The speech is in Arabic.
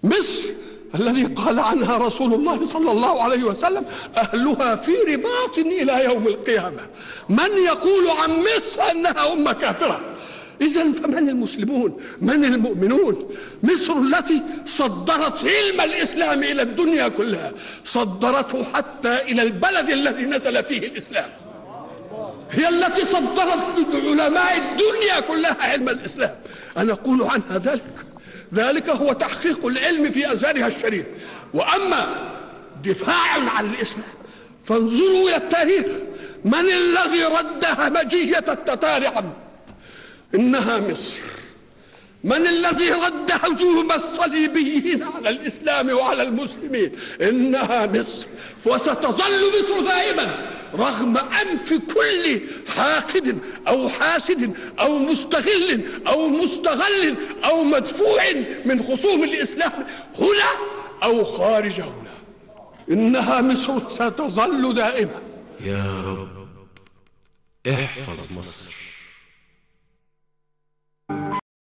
مصر الذي قال عنها رسول الله صلى الله عليه وسلم أهلها في رباط إلى يوم القيامة. من يقول عن مصر أنها أمة كافرة؟ إذن فمن المسلمون؟ من المؤمنون؟ مصر التي صدرت علم الإسلام إلى الدنيا كلها، صدرته حتى إلى البلد الذي نزل فيه الإسلام. هي التي صدرت لعلماء الدنيا كلها علم الإسلام. أنا أقول عنها ذلك هو تحقيق العلم في أزهرها الشريف. وأما دفاع عن الإسلام فانظروا إلى التاريخ. من الذي رد همجية التتار عنه؟ إنها مصر. من الذي رد هجوم الصليبيين على الإسلام وعلى المسلمين؟ إنها مصر. وستظل مصر دائما رغم أنف كل حاقد أو حاسد أو مستغل أو مستغل أو مدفوع من خصوم الإسلام هنا أو خارج هنا. إنها مصر ستظل دائما. يا رب احفظ مصر.